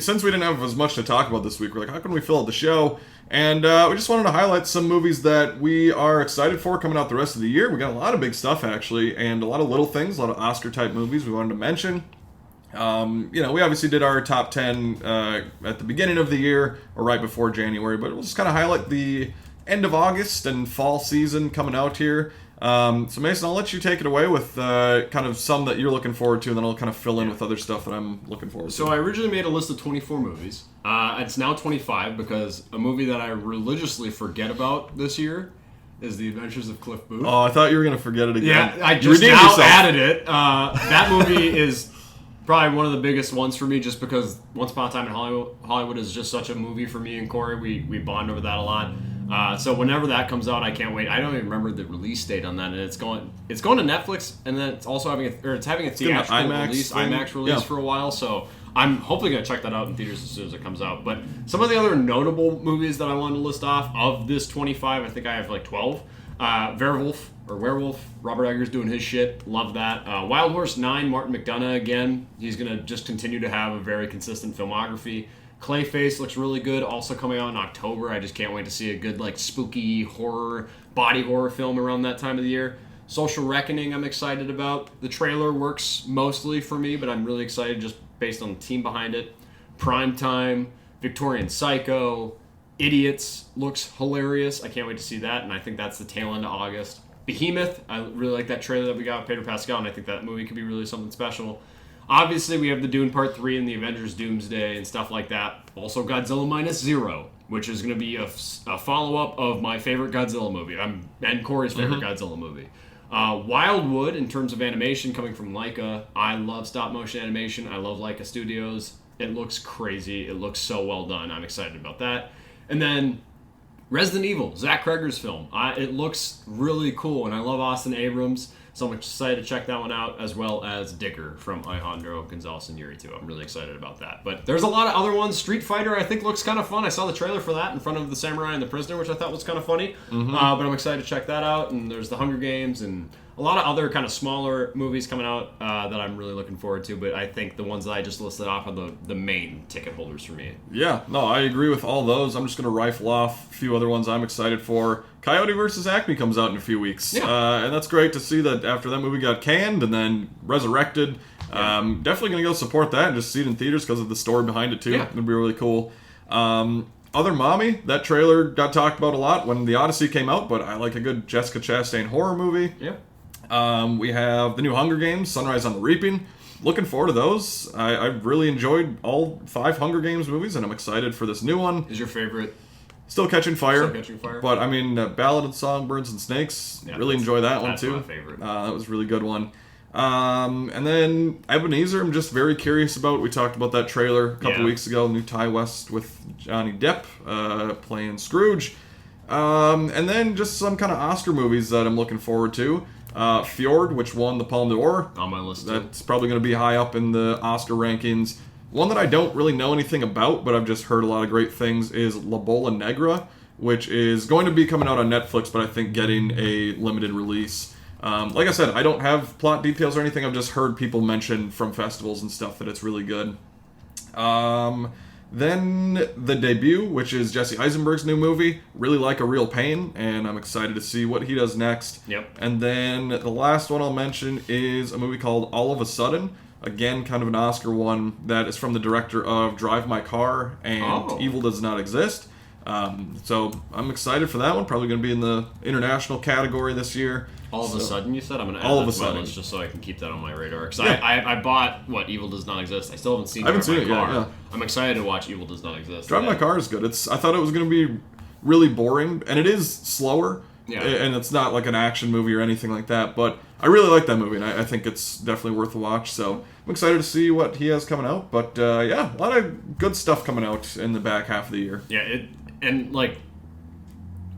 Since we didn't have as much to talk about this week, we're like, how can we fill out the show? And we just wanted to highlight some movies that we are excited for coming out the rest of the year. We got a lot of big stuff actually, and a lot of little things, a lot of Oscar type movies we wanted to mention. We obviously did our top 10 at the beginning of the year or right before January, but we'll just kind of highlight the end of August and fall season coming out here. So Mason, I'll let you take it away with kind of some that you're looking forward to, and then I'll kind of fill in with other stuff that I'm looking forward to. So I originally made a list of 24 movies. It's now 25 because a movie that I religiously forget about this year is The Adventures of Cliff Booth. Oh, I thought you were going to forget it again. Yeah, I just now added it. That movie is probably one of the biggest ones for me just because Once Upon a Time in Hollywood is just such a movie for me and Corey. We bond over that a lot. So whenever that comes out, I can't wait. I don't even remember the release date on that, and it's going to Netflix, and then it's also having a theatrical IMAX release for a while. So I'm hopefully going to check that out in theaters as soon as it comes out. But some of the other notable movies that I wanted to list off of this 25, I think I have like 12. Werewolf, Robert Eggers doing his shit. Love that. Wild Horse 9, Martin McDonagh again. He's going to just continue to have a very consistent filmography. Clayface looks really good. Also coming out in October. I just can't wait to see a good, like, spooky horror, body horror film around that time of the year. Social Reckoning I'm excited about. The trailer works mostly for me, but I'm really excited just based on the team behind it. Primetime, Victorian Psycho, Idiots looks hilarious. I can't wait to see that, and I think that's the tail end of August. Behemoth, I really like that trailer that we got with Pedro Pascal, and I think that movie could be really something special. Obviously, we have the Dune Part 3 and the Avengers Doomsday and stuff like that. Also, Godzilla Minus Zero, which is going to be a follow-up of my favorite Godzilla movie, and Corey's favorite Godzilla movie. Wildwood, in terms of animation, coming from Laika. I love stop-motion animation. I love Laika Studios. It looks crazy. It looks so well done. I'm excited about that. And then Resident Evil, Zach Cregger's film. It looks really cool, and I love Austin Abrams, so I'm excited to check that one out, as well as Dicker from Alejandro Gonzalez Iñárritu. I'm really excited about that. But there's a lot of other ones. Street Fighter, I think, looks kind of fun. I saw the trailer for that in front of the Samurai and the Prisoner, which I thought was kind of funny. But I'm excited to check that out. And there's the Hunger Games and a lot of other kind of smaller movies coming out that I'm really looking forward to. But I think the ones that I just listed off are the main ticket holders for me. Yeah, no, I agree with all those. I'm just going to rifle off a few other ones I'm excited for. Coyote vs. Acme comes out in a few weeks. Yeah. And that's great to see that after that movie got canned and then resurrected. Yeah. Definitely going to go support that and just see it in theaters because of the story behind it, too. Yeah. It'll be really cool. Other Mommy, that trailer got talked about a lot when The Odyssey came out, but I like a good Jessica Chastain horror movie. Yeah. We have the new Hunger Games, Sunrise on the Reaping. Looking forward to those. I really enjoyed all 5 Hunger Games movies, and I'm excited for this new one. Is your favorite? Still Catching Fire. Still Catching Fire. But, I mean, Ballad of Songbirds and Snakes, really enjoy that one, too. That's my favorite. That was a really good one. And then Ebenezer, I'm just very curious about. We talked about that trailer a couple weeks ago. New Ty West with Johnny Depp playing Scrooge. And then just some kind of Oscar movies that I'm looking forward to. Fjord, which won the Palme d'Or. On my list, That's probably going to be high up in the Oscar rankings. One that I don't really know anything about, but I've just heard a lot of great things, is La Bola Negra, which is going to be coming out on Netflix, but I think getting a limited release. Like I said, I don't have plot details or anything. I've just heard people mention from festivals and stuff that it's really good. Then The Debut, which is Jesse Eisenberg's new movie. Really like A Real Pain, and I'm excited to see what he does next. Yep. And then the last one I'll mention is a movie called All of a Sudden. Again, kind of an Oscar one that is from the director of Drive My Car and Evil Does Not Exist. So I'm excited for that one. Probably going to be in the international category this year. All of a sudden, you said? I'm going to add All of that a to my sudden. list just so I can keep that on my radar. Because Yeah. I bought, Evil Does Not Exist. I still haven't seen I haven't Drive seen My it yet, Car. yeah. I'm excited to watch Evil Does Not Exist. Drive My Car is good. I thought it was going to be really boring, and it is slower. Yeah. And it's not like an action movie or anything like that. But I really like that movie, and I think it's definitely worth a watch. So I'm excited to see what he has coming out. But yeah, a lot of good stuff coming out in the back half of the year. Yeah,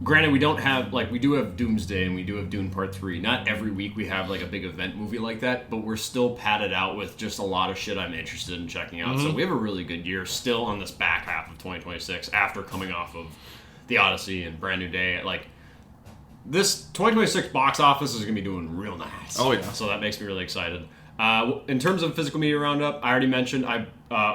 granted, we do have Doomsday and we do have Dune Part 3. Not every week we have like a big event movie like that, but we're still padded out with just a lot of shit I'm interested in checking out. So we have a really good year still on this back half of 2026 after coming off of The Odyssey and Brand New Day. Like, this 2026 box office is going to be doing real nice. Oh, yeah. So that makes me really excited. In terms of physical media roundup, I already mentioned I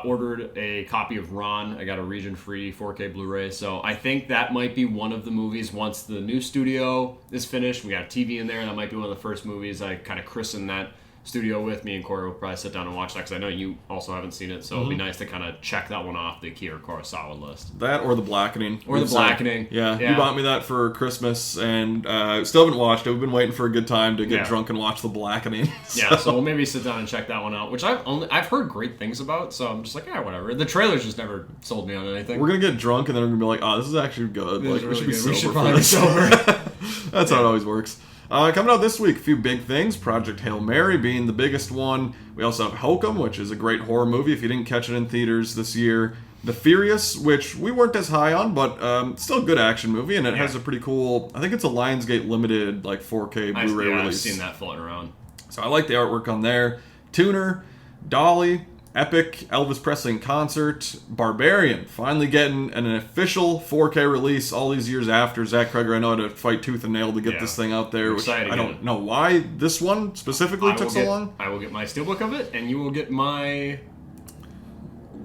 ordered a copy of Ron. I got a region-free 4K Blu-ray, so I think that might be one of the movies once the new studio is finished. We got a TV in there. That might be one of the first movies I kind of christen that studio with. Me and Corey will probably sit down and watch that because I know you also haven't seen it, so it'll be nice to kind of check that one off the Akira Kurosawa list. That or The Blackening. Or The Blackening. Yeah, Yeah. you bought me that for Christmas, and still haven't watched it. We've been waiting for a good time to get Yeah. drunk and watch The Blackening. Yeah, so we'll maybe sit down and check that one out, which I've heard great things about, so I'm just like, yeah, whatever. The trailers just never sold me on anything. We're gonna get drunk, and then we're gonna be like, "Oh, this is actually good. This Like, is we should be really sober good. We should for probably this." be sober. That's how it always works. Coming out this week, a few big things. Project Hail Mary being the biggest one. We also have Hokum, which is a great horror movie. If you didn't catch it in theaters this year. The Furious, which we weren't as high on, but still a good action movie, and it has a pretty cool, I think it's a Lionsgate limited, like 4K Blu-ray I've release. seen that floating around. So I like the artwork on there. Tuner, Dolly, Epic, Elvis Presley in concert, Barbarian, finally getting an official 4K release all these years after. Zach Kreger, I know, had to fight tooth and nail to get this thing out there, which excited I to get don't it. know why this one specifically took so long. I will get my steelbook of it, and you will get my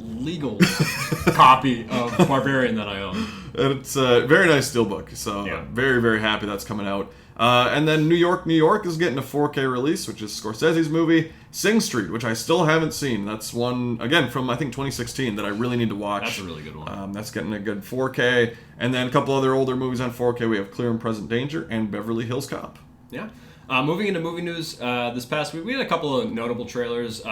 legal copy of Barbarian that I own. And it's a very nice steelbook, so Yeah. very, very happy that's coming out. And then New York, New York is getting a 4K release, which is Scorsese's movie. Sing Street, which I still haven't seen. That's one, again, from I think 2016 that I really need to watch. That's a really good one. That's getting a good 4K. And then a couple other older movies on 4K. We have Clear and Present Danger and Beverly Hills Cop. Yeah. Moving into movie news, this past week we had a couple of notable trailers.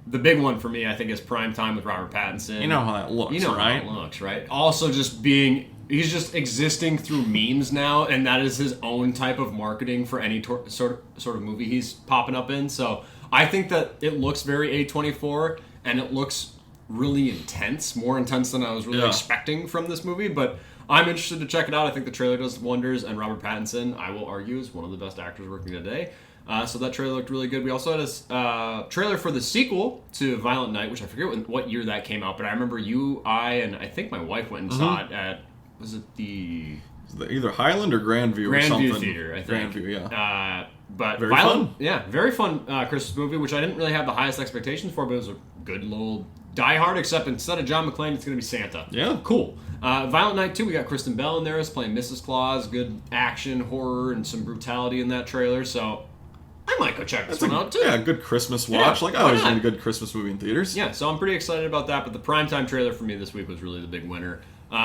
The big one for me, I think, is Prime Time with Robert Pattinson. You know how that looks, You know right? how it looks, right? Also, he's just existing through memes now, and that is his own type of marketing for any sort of movie he's popping up in. So I think that it looks very A24, and it looks really intense, more intense than I was really expecting from this movie. But I'm interested to check it out. I think the trailer does wonders, and Robert Pattinson, I will argue, is one of the best actors working today. So that trailer looked really good. We also had a trailer for the sequel to Violent Night, which I forget what year that came out, but I remember I, and I think my wife went and saw it at, was it the Either Highland or Grandview or something. Grandview Theater, I think. Grandview, yeah. But Very Violent, fun. Yeah, very fun Christmas movie, which I didn't really have the highest expectations for, but it was a good little Die Hard, except instead of John McClane, it's going to be Santa. Yeah. Cool. Violent Night 2, we got Kristen Bell in there as playing Mrs. Claus. Good action, horror, and some brutality in that trailer, so I might go check this one out too. Yeah, good Christmas watch. Yeah, Like, I why always not? need a good Christmas movie in theaters. Yeah, so I'm pretty excited about that, but the primetime trailer for me this week was really the big winner.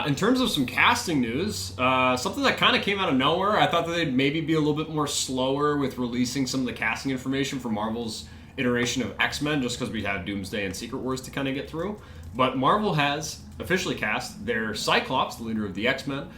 In terms of some casting news, something that kind of came out of nowhere, I thought that they'd maybe be a little bit more slower with releasing some of the casting information for Marvel's iteration of X-Men, just because we had Doomsday and Secret Wars to kind of get through. But Marvel has officially cast their Cyclops, the leader of the X-Men,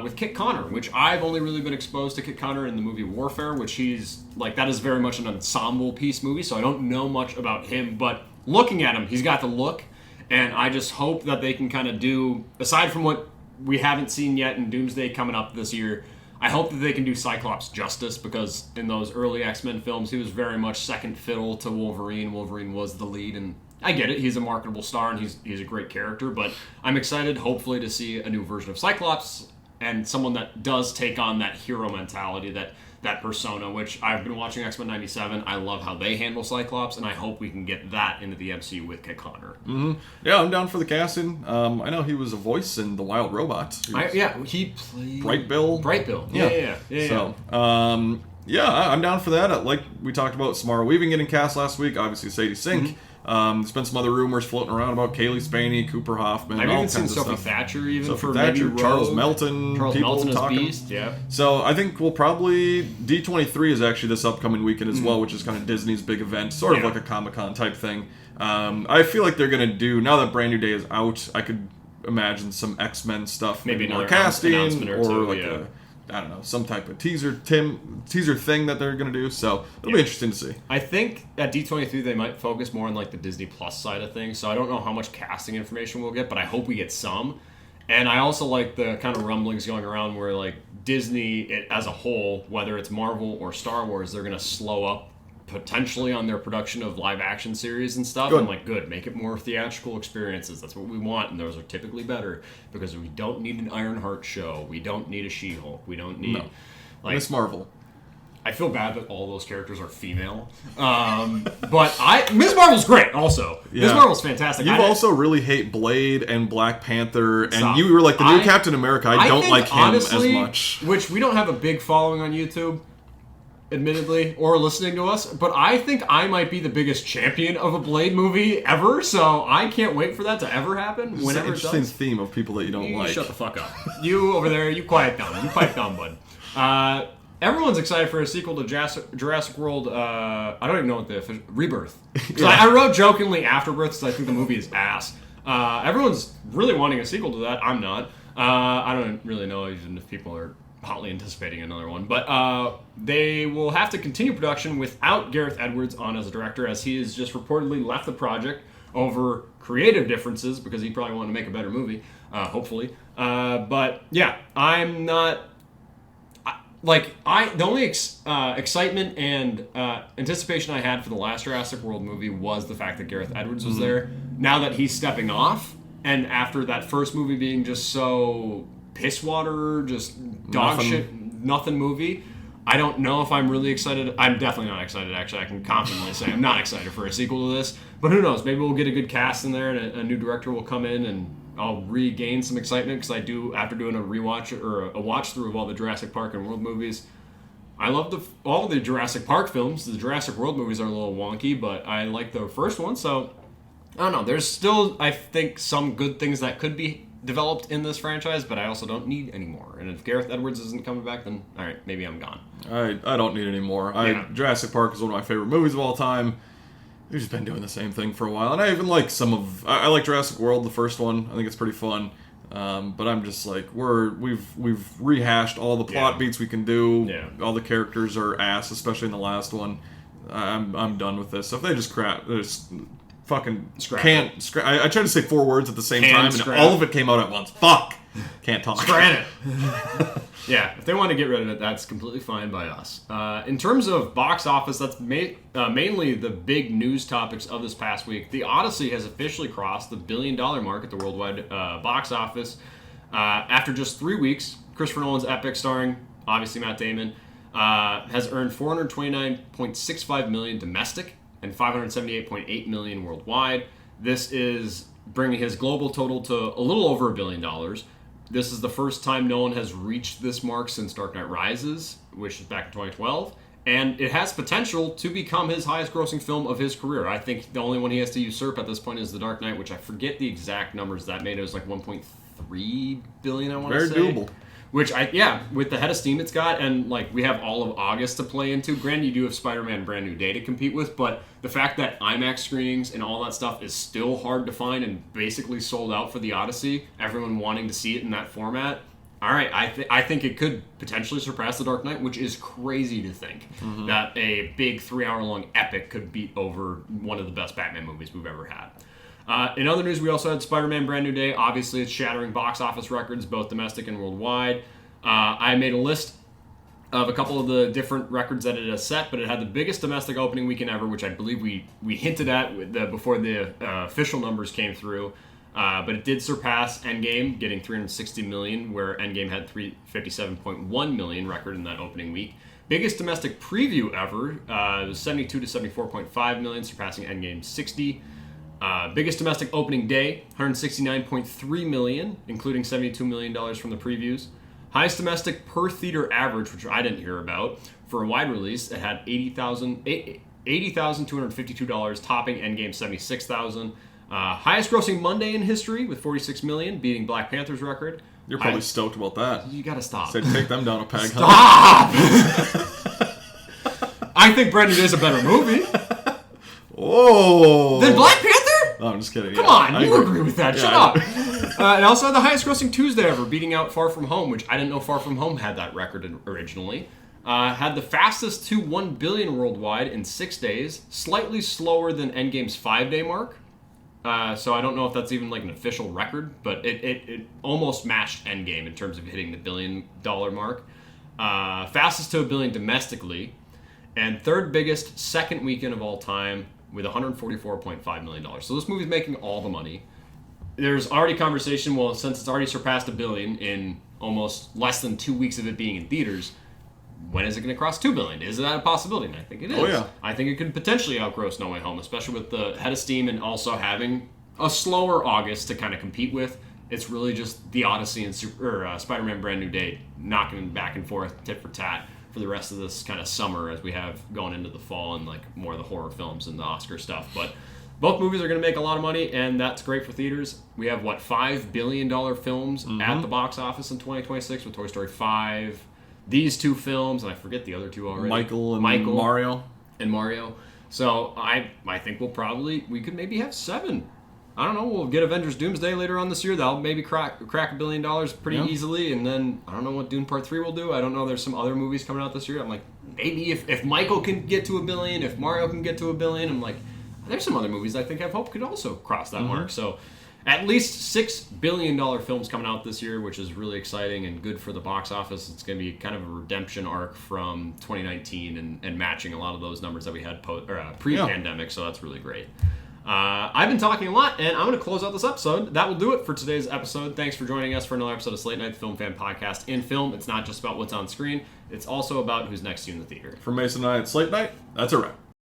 with Kit Connor, which I've only really been exposed to Kit Connor in the movie Warfare, which that is very much an ensemble piece movie, so I don't know much about him, but looking at him, he's got the look, and I just hope that they can kind of do, aside from what we haven't seen yet in Doomsday coming up this year, I hope that they can do Cyclops justice, because in those early X-Men films, he was very much second fiddle to Wolverine. Wolverine was the lead, and I get it, he's a marketable star, and he's a great character, but I'm excited, hopefully, to see a new version of Cyclops, and someone that does take on that hero mentality that that persona, which I've been watching X-Men 97. I love how they handle Cyclops, and I hope we can get that into the MCU with Kit Connor. Mm-hmm. Yeah, I'm down for the casting. I know he was a voice in The Wild Robots. He played Bright Bill. Bright Bill. Yeah. So, I'm down for that. Like we talked about, Samara Weaving getting cast last week. Obviously, Sadie Sink. There's been some other rumors floating around about Kaylee Spaney, Cooper Hoffman, I've all even kinds seen of Sophie stuff. Thatcher even Sophie for Thatcher, maybe Charles Rogue. Melton, Charles people Melton as talking. Beast, yeah. So I think we'll probably D23 is actually this upcoming weekend as well, which is kind of Disney's big event, sort of like a Comic-Con type thing. I feel like they're gonna do, now that Brand New Day is out, I could imagine some X-Men stuff, maybe more another casting announcement or two, I don't know, some type of teaser thing that they're gonna do. So it'll be interesting to see. I think at D23 they might focus more on like the Disney Plus side of things. So I don't know how much casting information we'll get, but I hope we get some. And I also like the kind of rumblings going around where like Disney as a whole, whether it's Marvel or Star Wars, they're gonna slow up potentially on their production of live action series and stuff. Good. I'm like, good, make it more theatrical experiences. That's what we want, and those are typically better because we don't need an Ironheart show. We don't need a She-Hulk. We don't need like Miss Marvel. I feel bad that all those characters are female, but Miss Marvel's great. Also, Miss Marvel's fantastic. You also really hate Blade and Black Panther, and Stop. you were like the new Captain America. I don't think, like him honestly, as much. Which we don't have a big following on YouTube, admittedly, or listening to us. But I think I might be the biggest champion of a Blade movie ever. So I can't wait for that to ever happen. It's Whenever an it interesting does. theme of people that you don't like. Shut the fuck up. You over there, you quiet down. You pipe down, bud. Everyone's excited for a sequel to Jurassic World. I don't even know what the official Rebirth. I wrote jokingly Afterbirth because I think the movie is ass. Everyone's really wanting a sequel to that. I'm not. I don't really know even if people are hotly anticipating another one. But they will have to continue production without Gareth Edwards on as a director, as he has just reportedly left the project over creative differences because he probably wanted to make a better movie, hopefully. But yeah, I'm not. The only excitement and anticipation I had for the last Jurassic World movie was the fact that Gareth Edwards was there. Now that he's stepping off, and after that first movie being just so piss water, just dog shit, nothing movie, I don't know if I'm really excited. I'm definitely not excited, actually. I can confidently say I'm not excited for a sequel to this. But who knows? Maybe we'll get a good cast in there, and a new director will come in, and I'll regain some excitement because I do, after doing a rewatch or a watch through of all the Jurassic Park and World movies. I love all the Jurassic Park films. The Jurassic World movies are a little wonky, but I like the first one. So I don't know. There's still, I think, some good things that could be developed in this franchise, but I also don't need any more. And if Gareth Edwards isn't coming back, then all right, maybe I'm gone. I don't need any more. Jurassic Park is one of my favorite movies of all time. We've just been doing the same thing for a while, and I even like I like Jurassic World, the first one. I think it's pretty fun. But I'm just like we've rehashed all the plot beats we can do. Yeah. All the characters are ass, especially in the last one. I'm done with this. So if they just fucking Scrap can't scrap. I tried to say 4 words at the same time, and scrap. all of it came out at once. Fuck. Can't talk. Scram it. Yeah, if they want to get rid of it, that's completely fine by us. In terms of box office, that's mainly the big news topics of this past week. The Odyssey has officially crossed the $1 billion mark at the worldwide box office. After just 3 weeks, Christopher Nolan's epic, starring obviously Matt Damon, has earned $429.65 million domestic and $578.8 million worldwide. This is bringing his global total to a little over $1 billion. This is the first time Nolan has reached this mark since Dark Knight Rises, which is back in 2012. And it has potential to become his highest grossing film of his career. I think the only one he has to usurp at this point is The Dark Knight, which I forget the exact numbers that made. It was like $1.3 billion, I want to say. Very doable. Which, with the head of steam it's got, and like we have all of August to play into. Granted, you do have Spider-Man Brand New Day to compete with, but the fact that IMAX screenings and all that stuff is still hard to find and basically sold out for the Odyssey, everyone wanting to see it in that format, all right, I think it could potentially surpass The Dark Knight, which is crazy to think that a big 3-hour-long epic could beat over one of the best Batman movies we've ever had. In other news, we also had Spider-Man Brand New Day. Obviously, it's shattering box office records, both domestic and worldwide. I made a list of a couple of the different records that it has set, but it had the biggest domestic opening weekend ever, which I believe we hinted at before the official numbers came through. But it did surpass Endgame, getting $360 million, where Endgame had $357.1 million record in that opening week. Biggest domestic preview ever, it was 72 to 74.5 million, surpassing Endgame 60. Biggest domestic opening day, 169.3 million, including $72 million from the previews. Highest domestic per theater average, which I didn't hear about, for a wide release, it had $80,252, topping Endgame $76,000. Highest grossing Monday in history with $46 million, beating Black Panther's record. You're probably stoked about that. You gotta stop. Said take them down a peg. Stop! I think Brendan is a better movie Whoa! than Black Panther? No, I'm just kidding. Come Yeah, on, I you agree with that. Yeah, Shut I up. It also had the highest grossing Tuesday ever, beating out Far From Home, which I didn't know Far From Home had that record originally. Had the fastest to 1 billion worldwide in 6 days, slightly slower than Endgame's 5-day mark. So I don't know if that's even like an official record, but it almost matched Endgame in terms of hitting the $1 billion mark. Fastest to $1 billion domestically, and third biggest second weekend of all time with $144.5 million. So this movie's making all the money. There's already conversation, well, since it's already surpassed $1 billion in almost less than 2 weeks of it being in theaters, when is it going to cross $2 billion? Is that a possibility? And I think it is. Oh, yeah. I think it could potentially outgross No Way Home, especially with the head of steam and also having a slower August to kind of compete with. It's really just The Odyssey and Spider-Man Brand New Day knocking back and forth, tit for tat, for the rest of this kind of summer as we have going into the fall and like more of the horror films and the Oscar stuff. But both movies are going to make a lot of money, and that's great for theaters. We have, $5 billion films at the box office in 2026 with Toy Story 5, these two films, and I forget the other two already. Michael and Mario. So I think we could maybe have 7. I don't know. We'll get Avengers Doomsday later on this year. That'll maybe crack $1 billion pretty easily. And then I don't know what Dune Part 3 will do. I don't know. There's some other movies coming out this year. I'm like, maybe if Michael can get to $1 billion, if Mario can get to $1 billion, I'm like, there's some other movies I think have hope could also cross that mark. So at least $6 billion films coming out this year, which is really exciting and good for the box office. It's going to be kind of a redemption arc from 2019 and matching a lot of those numbers that we had pre-pandemic. So that's really great. I've been talking a lot, and I'm going to close out this episode. That will do it for today's episode. Thanks for joining us for another episode of Slate Night, the Film Fan Podcast. In film, it's not just about what's on screen. It's also about who's next to you in the theater. From Mason and I at Slate Night, that's a wrap.